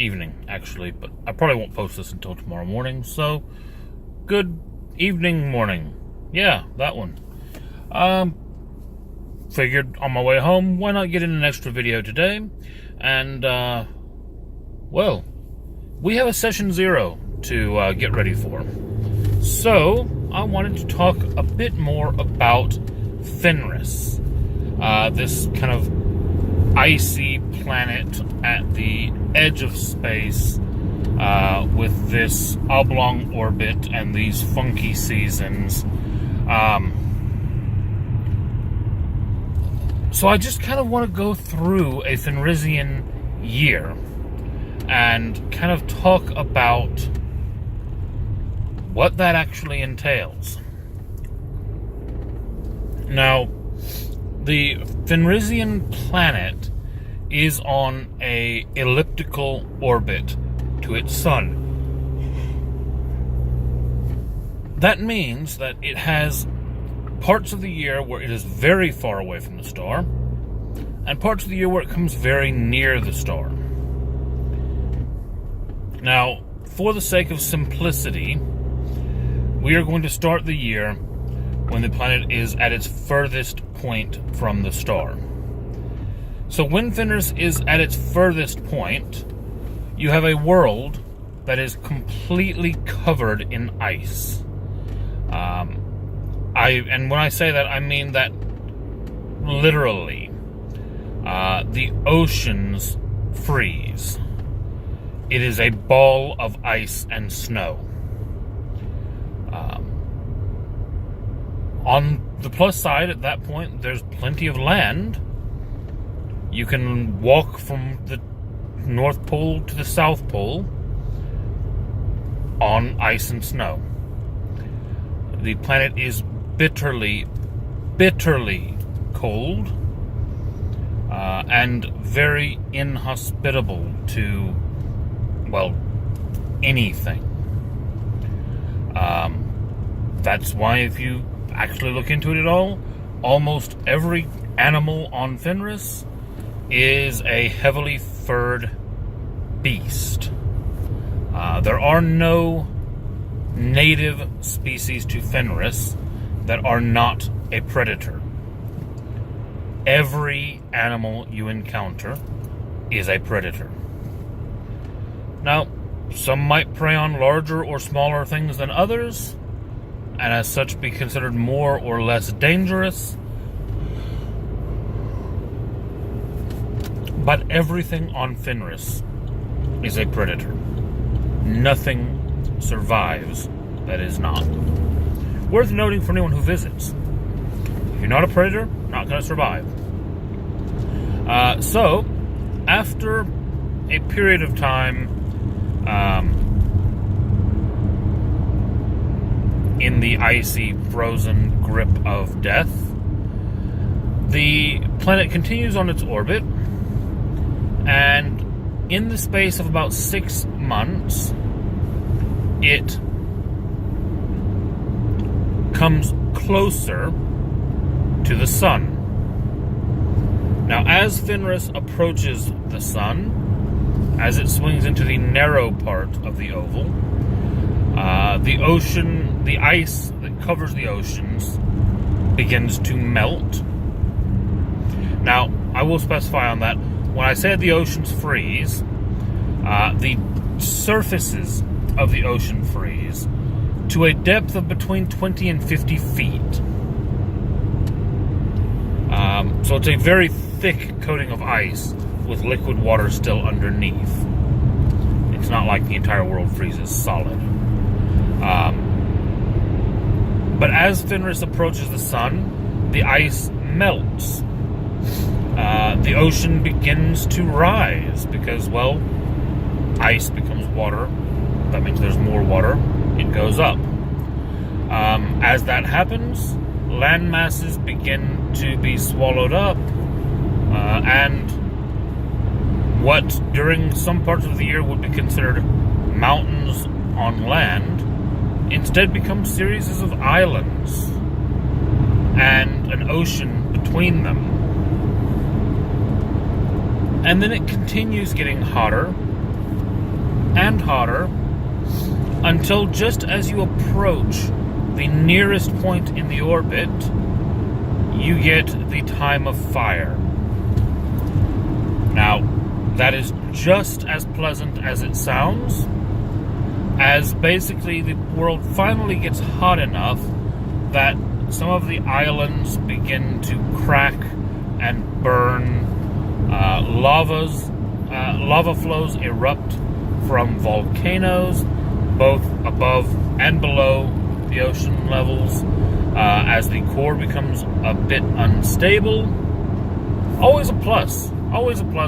evening, actually, but I probably won't post this until tomorrow morning, so good evening, morning. Yeah, that one. Figured on my way home, why not get in an extra video today? And, well, we have a session 0 to get ready for. So, I wanted to talk a bit more about Fenris, this kind of icy planet at the edge of space, with this oblong orbit and these funky seasons. So I just kind of want to go through a Fenrisian year and kind of talk about what that actually entails. Now, the Fenrisian planet is on a elliptical orbit to its sun. That means that it has parts of the year where it is very far away from the star, and parts of the year where it comes very near the star. Now, for the sake of simplicity, we are going to start the year when the planet is at its furthest point from the star. So when Fenris is at its furthest point, you have a world that is completely covered in ice. And when I say that, I mean that literally. The oceans freeze. It is a ball of ice and snow. On the plus side, at that point, there's plenty of land. You can walk from the North Pole to the South Pole on ice and snow. The planet is bitterly, bitterly cold, and very inhospitable to, well, anything. That's why if you actually look into it at all, almost every animal on Fenris is a heavily furred beast. There are no native species to Fenris that are not a predator. Every animal you encounter is a predator. Now, some might prey on larger or smaller things than others, and as such be considered more or less dangerous. But everything on Fenris is a predator. Nothing survives that is not. Worth noting for anyone who visits. If you're not a predator, not going to survive. So, after a period of time in the icy, frozen grip of death, the planet continues on its orbit, and in the space of about 6 months, it comes closer to the sun. Now, as Fenris approaches the sun, as it swings into the narrow part of the oval, the ocean, the ice that covers the oceans, begins to melt. Now, I will specify on that, when I say the oceans freeze, the surfaces of the ocean freeze to a depth of between 20 and 50 feet. So it's a very thick coating of ice with liquid water still underneath. It's not like the entire world freezes solid. But as Fenris approaches the sun, the ice melts. The ocean begins to rise because, well, ice becomes water. That means there's more water. It goes up. As that happens, land masses begin to be swallowed up, and what during some parts of the year would be considered mountains on land instead become series of islands and an ocean between them. And then it continues getting hotter and hotter, until just as you approach the nearest point in the orbit, you get the time of fire. Now, that is just as pleasant as it sounds, as basically the world finally gets hot enough that some of the islands begin to crack and burn. Lava flows erupt from volcanoes, both above and below the ocean levels, as the core becomes a bit unstable. Always a plus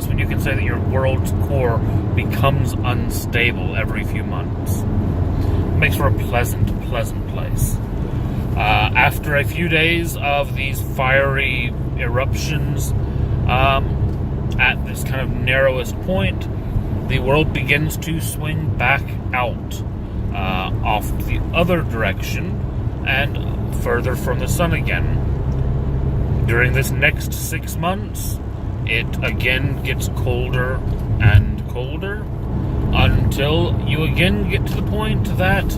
when you can say that your world's core becomes unstable every few months. Makes for a pleasant place. After a few days of these fiery eruptions, at this kind of narrowest point, the world begins to swing back out off the other direction and further from the sun again. During this next 6 months, it again gets colder and colder until you again get to the point that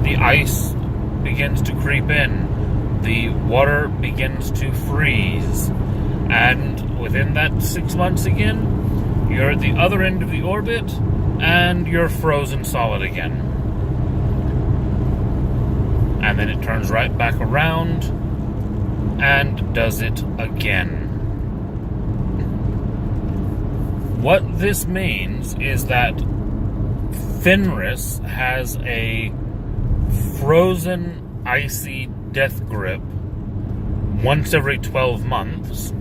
the ice begins to creep in, the water begins to freeze, and within that 6 months again, you're at the other end of the orbit and you're frozen solid again. And then it turns right back around and does it again. What this means is that Fenris has a frozen, icy death grip once every 12 months.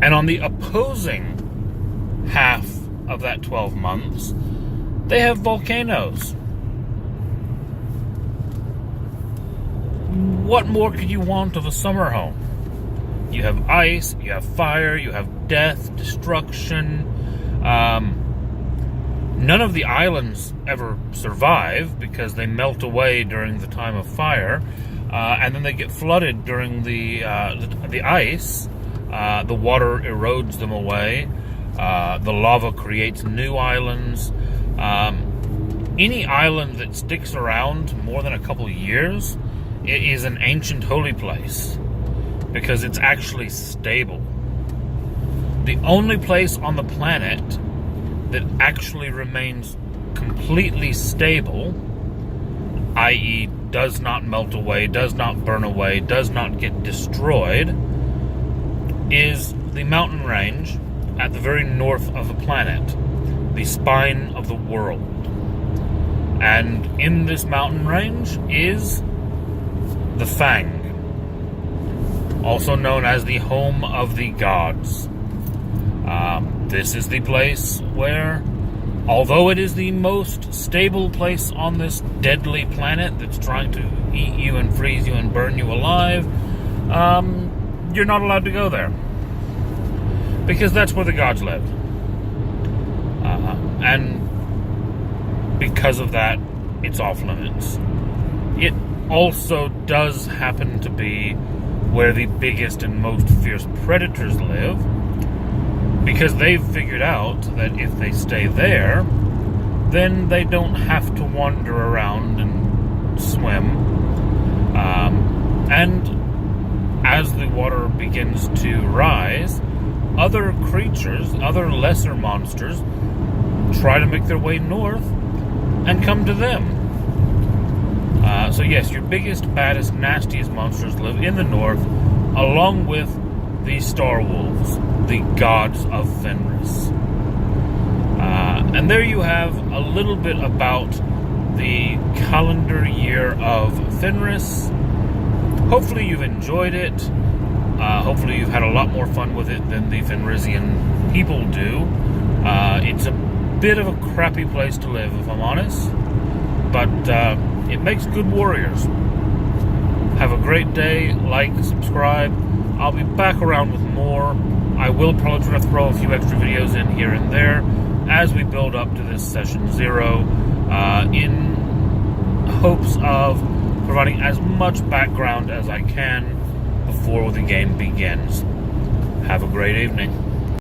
And on the opposing half of that 12 months, they have volcanoes. What more could you want of a summer home? You have ice, you have fire, you have death, destruction. None of the islands ever survive because they melt away during the time of fire, and then they get flooded during the ice. The water erodes them away. The lava creates new islands. Any island that sticks around more than a couple years, it is an ancient holy place because it's actually stable. The only place on the planet that actually remains completely stable, i.e. does not melt away, does not burn away, does not get destroyed, is the mountain range at the very north of the planet, the spine of the world. And in this mountain range is the Fang, also known as the home of the gods. This is the place where, although it is the most stable place on this deadly planet that's trying to eat you and freeze you and burn you alive, you're not allowed to go there. Because that's where the gods live. And because of that, it's off limits. It also does happen to be where the biggest and most fierce predators live, because they've figured out that if they stay there, then they don't have to wander around and swim. And as the water begins to rise, other creatures, other lesser monsters, try to make their way north and come to them. So yes, your biggest, baddest, nastiest monsters live in the north, along with the Star Wolves, the gods of Fenris. And there you have a little bit about the calendar year of Fenris. Hopefully you've enjoyed it. Hopefully you've had a lot more fun with it than the Fenrisian people do. It's a bit of a crappy place to live, if I'm honest. But it makes good warriors. Have a great day. Like, subscribe. I'll be back around with more. I will probably try to throw a few extra videos in here and there as we build up to this session 0, in hopes of providing as much background as I can before the game begins. Have a great evening.